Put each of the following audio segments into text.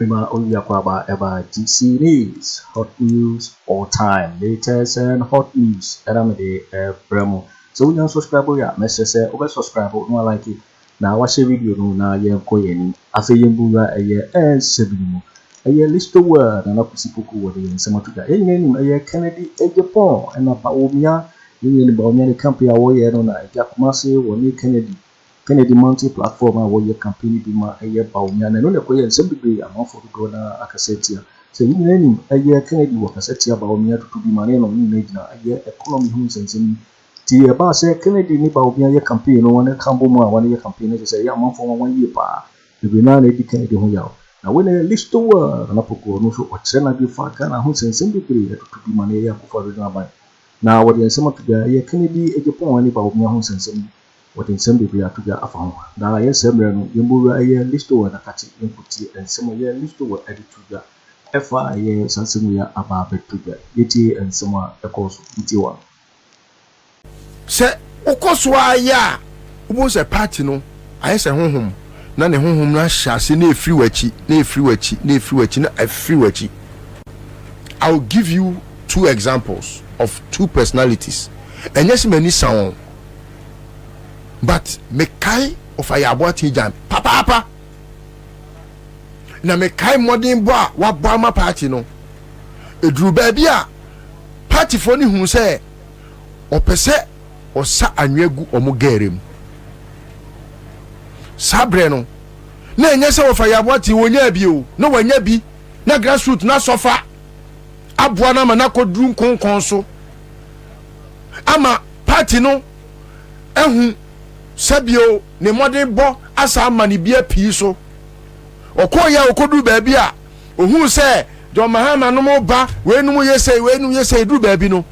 Bima Onyakwaba Eba GC News, hot news all time, latest and hot news. Aramede Bremo. So we don't subscribe ya, message say over subscribe no like it. Now watch a video no na ye koyeni. Afriyie mbura eye sebimu. Eye list word na kusipuku word yen sematuga. Eye Kennedy Agyapong and Bawumia. Yen Bawumia the campaign awoye no na Jakumase woni Kennedy Mountain platform awoye campaign bima eye Bawumia na no le koye nsembigbe amafo go na akasetia. So yen eye Kennedy wo akasetia Bawumia to be mane no ni na eye economy hu sensem. Ti e ba se Kennedy ni Bawumia ye campaign no one kambo mu one ye campaign no say ya amafo 1 year pa. The na di Kennedy hu yawo. Na when a list to na poko no so okyere na bi fa kana hu sensem bibire to bi mane ye Akufo Addo na what the nsema to ye Kennedy Agyapong ani Bawumia hu sensem what in some bibire to ga afa ho na ye semre no yemburu ye list to na kati inputi nsema ye list to edit to ga efa ye sensem ya aba betu ga yeti nsema ekoso ntiwa se ukoswa ya ubo se party no aye se honhom na ne honhom na hyase na efiri wachi na efiri wachi. I'll give you 2 examples of 2 personalities. And yes, many sound, but mekai of ayabwati jam papa na mekai modern boa wa bama party no edru baby a party for ni hu say opese osa anwegu omugerem sabre no na enye se wo fa yabwati wonya bi o no wanya bi na grassroots na sofa abua na mana kodru nkonkon so ama party no ehu sabio ne modern bo asa amani bia pii so okoya okodu baabi a ohun se John Mahama no mo ba we nu yesei du baabi no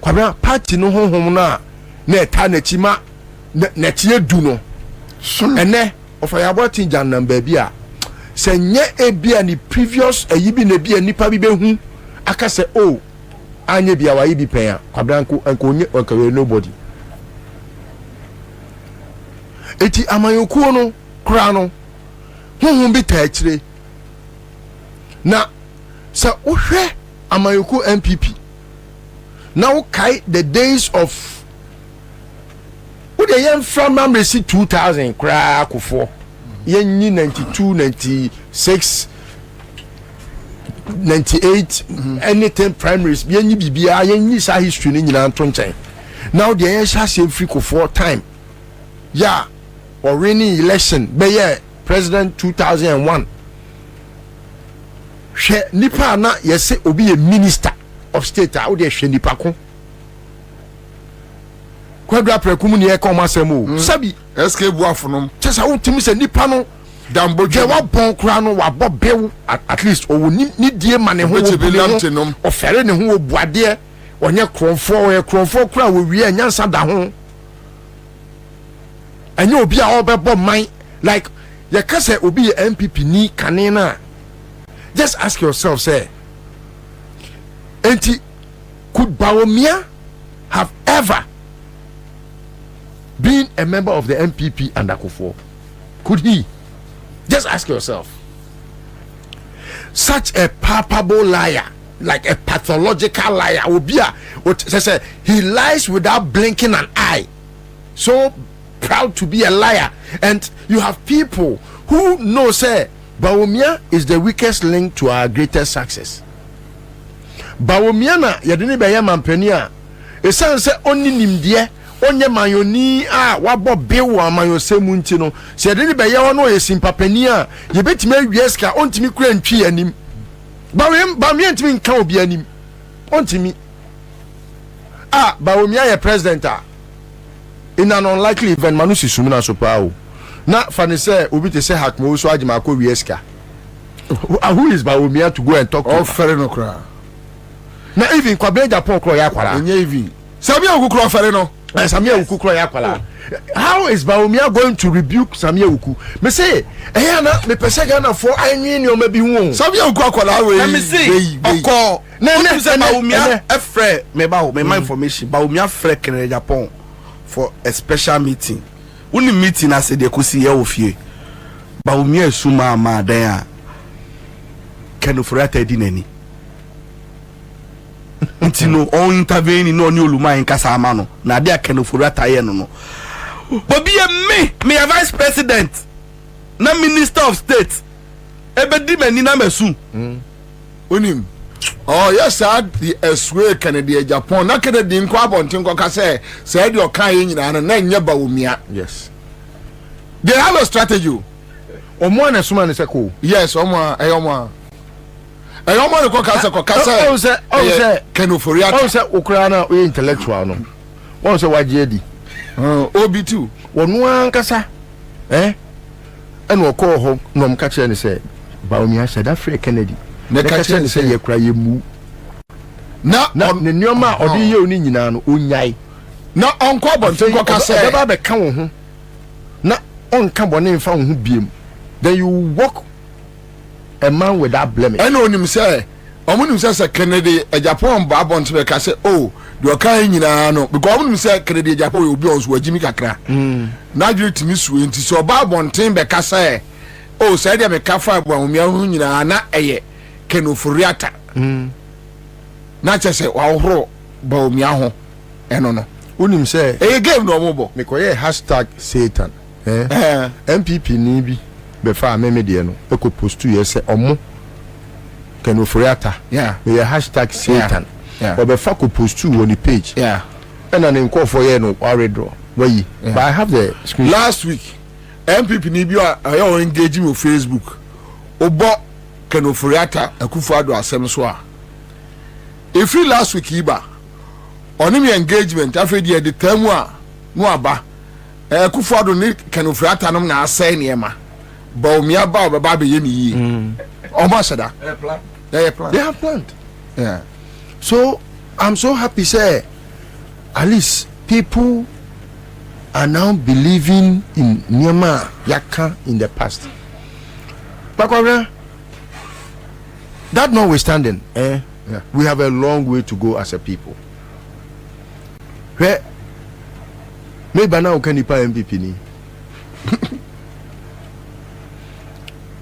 kwabra party no honhom na eta na chima na tie du no ene ofayaboti jannan baabi a se nye ebia ni previous ayibi na bia nipa bi behu aka se o anye bia wa yibi pen a kwabra nko nye okawe nobody eti amayokuo no kra no honhom bi ta akire na sa ohwe amayoku MPP now kai the days of the young from receipt 2000 kra Akufo yenyi 92 96 98 anything primaries yenyi bibia yenyi sa history ni nyina nto nchen now the young shase free Akufo time yeah or rainy election be president 2001 she nipa na yese obi a minister of state a odi hwe nipa ko kwadra prekum ni e kom asemo sabi SK buafonom chesa wotimi se nipa no damboje wa bon kra no wa bobew at least owo ni die mane ho ofere ne ho obuade onye kronfo kra wo wi anyansa da ho enye obi a obebo man like ye kase obi MPP ni kanena. Just ask yourself, say, could Bawumia have ever been a member of the MPP and Akufo? Could he? Just ask yourself. Such a palpable liar, like a pathological liar, he lies without blinking an eye. So proud to be a liar. And you have people who know, say, Bawumia is the weakest link to our greatest success. Bawumia na yadini beye mampeni a esan se oni nimdie onye mayoni a wabo bewo amayosemu nti no se yadini beye wono yesimpapani a yebetime awieska ontimi kura ntwi anim Bawumia ntimi nka obi anim ontimi Bawumia ye president a in an unlikely event manusi sumina so pao na fani say obi te say hakmo so agima ko wieska. Who is Bawumia to go and talk to? Fere no kra. Na even Kwabena Agyapong kro ya kwala. Enye even. Sammy Awuku fere no. Sammy Awuku kro ya kwala. How is Bawumia going to rebuke Sammy Awuku? Me say, na me pese Ghana for anyi ni o mabi hu. Sammy Awuku akwala we. Let me see. Oko. Na say Bawumia efre me ba my information. Bawumia fre Kennedy Agyapong for a special meeting. Uni meeting as de kusi ye ofie. Bawumia suma ma dan Ken Ofori Atta di nani nti no on intervene no ni oluma en kasa ama no na de Ken Ofori Atta ye no obi me a vice president na minister of state ebedi mani na mesu onim oh yes the eswe Kennedy Agyapong na Kennedy nko abonten ko ka say de okan ye nyina na nya Bawumia. Yes, they have a strategy. Omo na suma ne seko. Yes, omo ko ka say o say Ken Ofori Atta o say okra na o intellectual no won say waje edi OB2 wonu ankasa ene o ko ho no m ka kire ne say Bawumia said Afriyie Kennedy ne ka kire ne say ye kura ye mu na ne nyoma odi ye oni nyina no onyai na onko abonten ko ka say ba be ka wo ho na onka bone mfa wo ho biem, then you walk a man with that blemish. I know him say omunim say Kennedy Agyapong ba abonten be ka say oh the okan nyina no because omunim say Kennedy Agyapong obi onso wajimi kakra na dwere timi suwe nti so ba abonten be ka say oh say dia me ka fa Bawumia hu nyina na eye Ken Ofori Atta na che say wa horo Bawumia ho eno no unim say e game no omobo me koye #Satan MPP ni bi be fa meme de no e ko post ye say omo Ken Ofori Atta me #Satan or be fa ko post on the page and an call for ye no already why but I have the screen. Last week MPP ni bi are engaging with Facebook obo Ken Ofori Atta Akufo Addo asem so a if last week iba onim engagement afedi the time a no aba Akufo Addo ni Ken Ofori Atta no na asay niema Bawumia ba ba be ye ni yi almost that they have planned. Yeah. So I'm so happy say at least people are now believing in Niema Yaka in the past. But that notwithstanding, we have a long way to go as a people. Where maybe now can you pay MPP ni?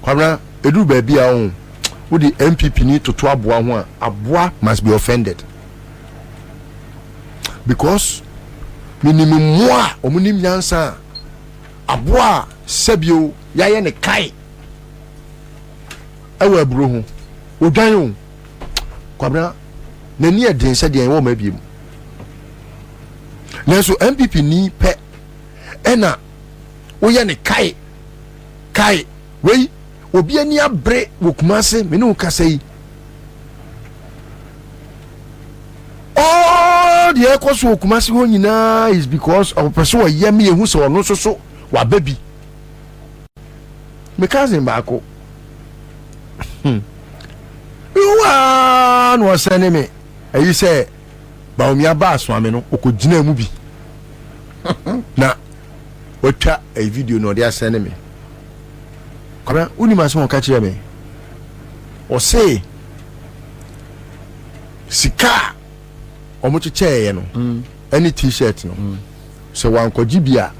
Kwabena edu baby a on with the MPP need to aboa ho aboa must be offended because minimum moi omunim nyansa aboa sebio yaye ne kai ewa bro ho odwan ho Kwabena nani e den se de wo ma biem nanso MPP ni pe ena wo ye ne kai wei obi ani abre wokumase me no kasa yi all the echoes wokumase ho nyina is because of person wa yemi ehu so no so wa baby me cousin baako you no send me ayi say Bawumia ba aswame no okogina mu bi na otwa a video no dey send me Kwabena unima so ka kire me o say sika omo chiche no any t-shirt no so wan koji bia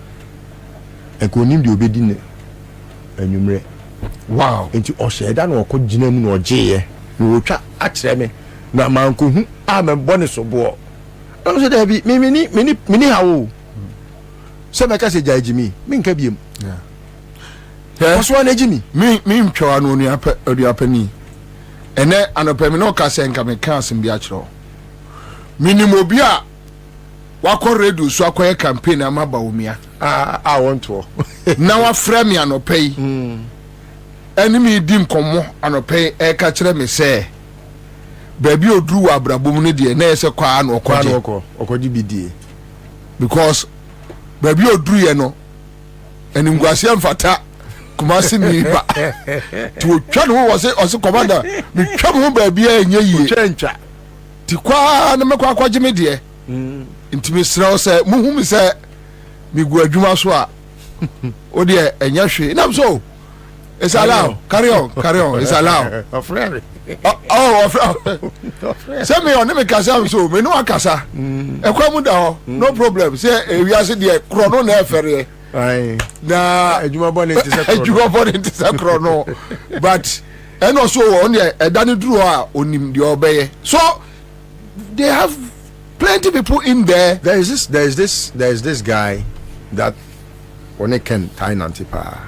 enko nim de obedi ne anwumre wow enti o sheda na okogina mu na ogeye na otwa akire me na manko hu amebone so bo o say da bi mini hawo se me ka se jajimi mi nka biem Oswa na jimi mi mpwa no ni apani ene anope mi no ka se nka me ka asem bi a kiro minimum bi a wakọ radio so akoye campaign ama Bawumia I want to na wa frame anope yi enimi di nkomo anope e ka kire me se baby oduru wa abrabom ne de na ese kwa na okoji bidie because baby oduru ye no enimguase mfata kumasi mi ba to twa no wo se commander mi twa mo baby enye yi twa ti kwa na mekwa kwaje me de ntimi sra se muhu mi se mi gu adwuma so a o de enya hwe na so it's allowed carry on it's allowed afraid se me on me kasa so me no akasa e kwa mu da ho no problem se wi ase de krono na efere ai na adwuma bone ntise krono but and also on the Danny Drew on the obey. So they have plenty people in there. There is this guy that when they can tie Nantipa.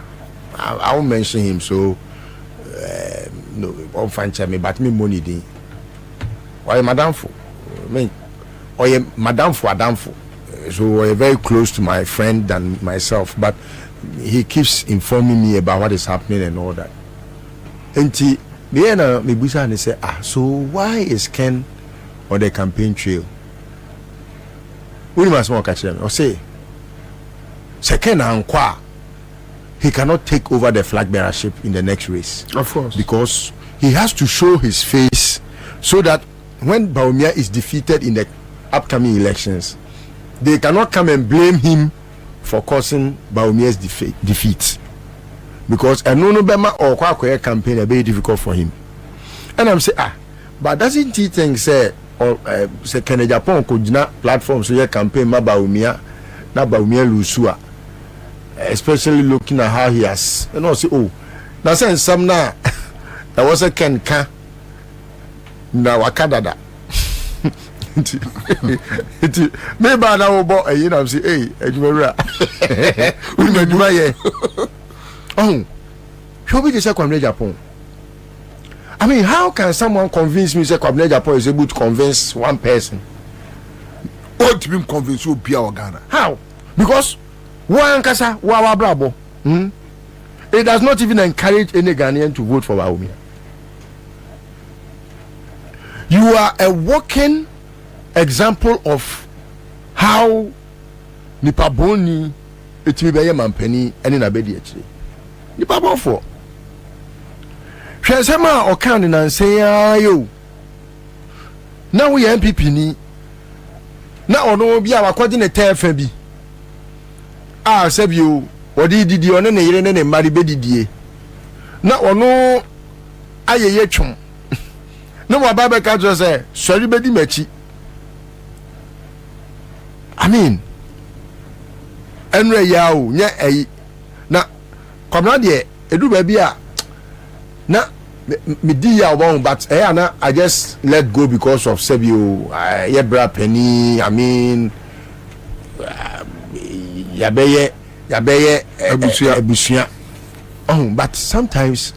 I won't mention him, so no, I'll find me, but me money day. Why madam for me? Or madam for Adamfo. So we're very close to my friend than myself, but he keeps informing me about what is happening and all that. And the end, me busa and say, so why is Ken on the campaign trail? We must more catch them or say, Ken and Kwa, he cannot take over the flag bearership in the next race. Of course, because he has to show his face so that when Bawumia is defeated in the upcoming elections, they cannot come and blame him for causing Bawumia's defeat. Because a no Bema or Kwaku campaign are very difficult for him. And I'm saying, but doesn't he think say Kennedy Agyapong could not platform so your campaign ma Bawumia na Bawumia Lusua, especially looking at how he has and also now saying some now there was a Ken Ka na wakadada. Maybe I know about you know say hey Ejumera Ujuma ye oh show me the Kwabena Agyapong. I mean, how can someone convince me say Kwabena Agyapong is able to convince one person? What to be convinced you be our Ghana? How? Because one kasa wa brabo it does not even encourage any Ghanaian to vote for Bawumia. You are a walking example of how nipa boni etimi beye mampani ene na bedi akire nipa bonfo hwesema o kan na nsen ayo na wo ye MPP ni na ono bi a wakodi ne tefa bi sebio odi didi ono ne yire ne mari bedidie na ono ayeye twom no wa baba ka jo say sori bedi machi. I mean, enre yawo nya eyi na Kwabena de edu baby a na me di ya won but na I just let go because of Sebio ye bra penny. I mean yabeye abusia but sometimes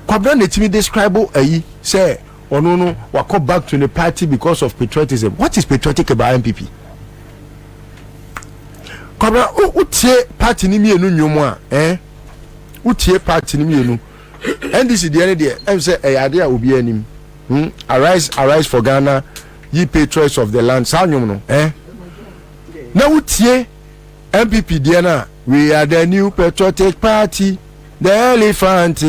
Kwabena let me describe eyi say or no, we come back to the party because of patriotism. What is patriotic about MPP? Kwabena, utie party ni mienu nyomwa, utie party ni mienu. And this is the end there. I'm say, idea ubi enim. Arise for Ghana, ye patriots of the land. Sa nyomo, na utie MPP diana. We are the new patriotic party, the elephant.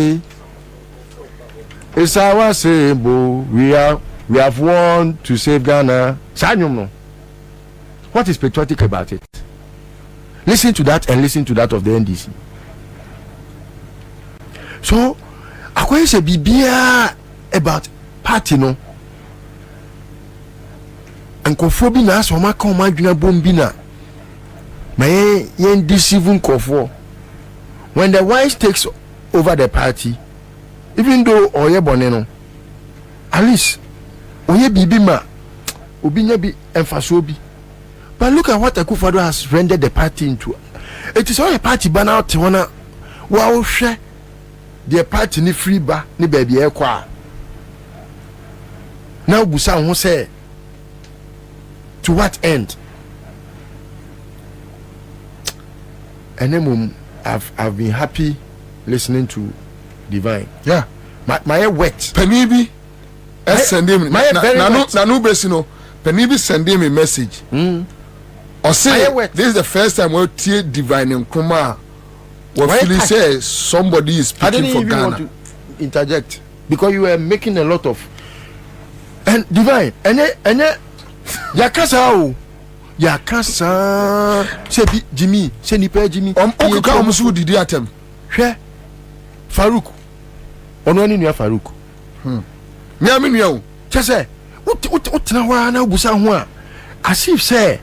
It's our symbol. We have won to save Ghana. What is patriotic about it? Listen to that and listen to that of the NDC. So, I say bibia about party no. And kofobi na so maka o madwuna bombina. My yen deceiving kofo. When the wise takes over the party, even though oye boneno, at least oye bibima obinya bi emfaso bi. But look at what Akufo Addo has rendered the party into. It is all a party ban out wana wa share the party ni free ba ni baby e kwa. Now busa who say to what end? And then I've been happy listening to Divine. Yeah, my head wet. Penibi, send him. Nanu Besino. Penibi send him a message. Or say this is the first time we'll hear Divine and Kuma. What Philly says somebody is speaking for Ghana. I didn't even want to interject because you were making a lot of and Divine and yakasa say Jimmy say nipa Jimmy Okuka omusu didi atem hwe Farouk ono ni nua Farouk me ami nua o chese utena wa na obusa ho a as if say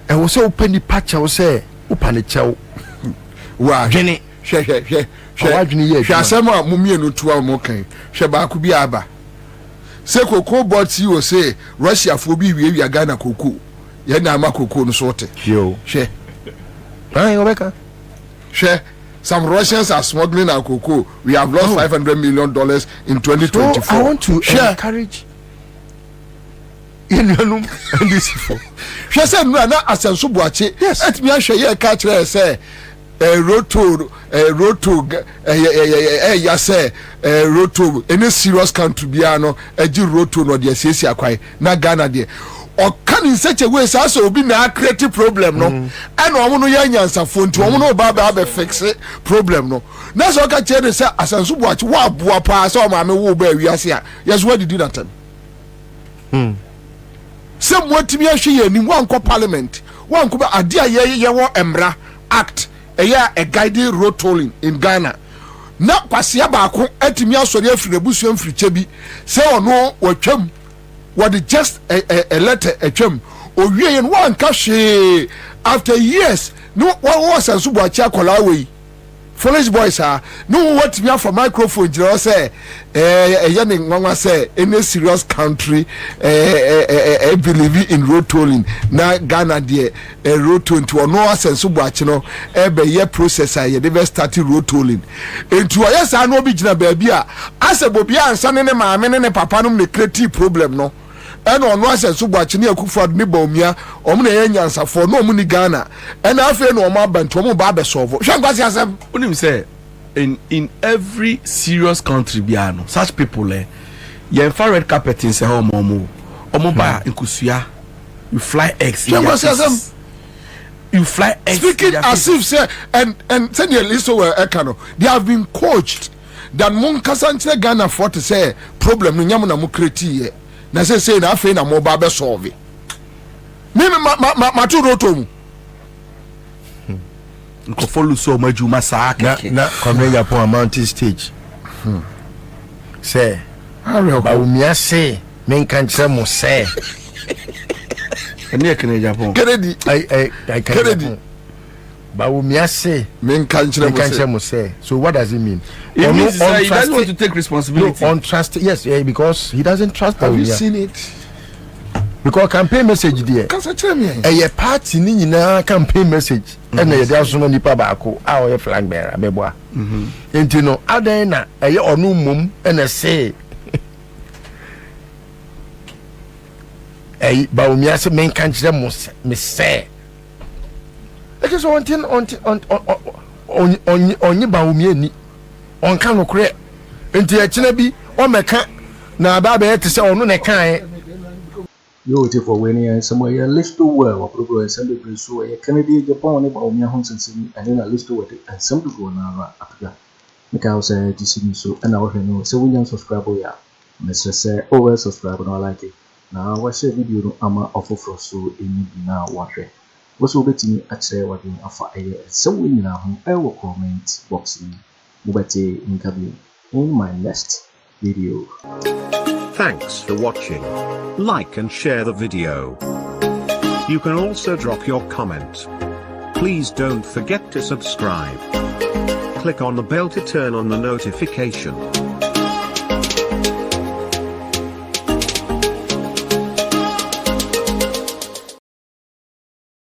e wo say opani pacha wo say upane chew wa dwene asɛm a momienu toa mo kan hwɛ baako bi aba sɛ koko board CEO say Russia fo bi wiewia Ghana koko yɛ na ama koko no so te hwɛ obeka hwɛ some Russians are smuggling our cocoa. We have lost $500 million in 2024. So I want to encourage Indianum and this for. She said, "No, na asenso Boakye. Yes. Let me share here. Catch her say, roto, ya say, roto. Any serious country biano, roto no de sesi akwai na Ghana de. Or can in such a way so will be na creative problem no and omo no yanyansa phone to omo no ba fix it problem no na so ka chere say asanso Boakye wa boa pa so ma me wo ba wiase a yes what did you that time some what me ahwe ni wan ko parliament wan ko ba ade a ye wo emra act a guiding road tolling in Ghana na kwasia ba ko atimi asori afiri nebusu amfiri chebi say ono watwam what is just a letter a chum or we in one cash after years no what was a Boakye akola we foolish boys are no what me for microphone you say yani ngwa say any serious country believe in road tolling na Ghana there road tolling to no asenso Boakye no be ye processor ye dey start road tolling into yes I no be gina baby a asebobi ansa ne maame ne papa no me creative problem no and on was a Boakye ne Akufo Addo ne Bawumia omo na yanyansa for no omo ni Ghana and afi no omo abanto omo ba be solve hwankwasi asem unim say in every serious country biano such people you red carpet in say omo ba inkusua you fly eggs you fly eggs speaking as if say and send your list over ekano they have been coached that mon kasanche Ghana for to say problem no nyamu na mo create na say na afi na mo ba be solve me ma tu roto mu nko follow so majuma sa na Kwabena Agyapong mountain stage say Bawumia say men kan kire mo say ene Kennedy Agyapong Kennedy Kennedy Bawumia say men kan kire mo say so what does it mean it means he doesn't want to take responsibility on trust yes because he doesn't trust have Bawumia. you seen it because campaign message there can say tell me party ni nyina campaign message and dey aso no nipa baako a o flag bearer beboa enti no adan na onu mum and say Bawumia say men kan kire mo me say it is on Bawumia ni on kan okre enti e kire bi o meka na ba be te say onu ne kan yo te for when and somewhere you list to well or progress and the so a Kennedy Agyapong ne Bawumia honsen and then a list to it and some people na after because this so and our no so we subscribe ya Mr. say over subscribe no like it now watch the video no ama of so any na watch what so betimi actually what in afa so we na ho I will comment box ni mubete interview in my next video. Thanks for watching. Like and share the video. You can also drop your comment. Please don't forget to subscribe. Click on the bell to turn on the notification.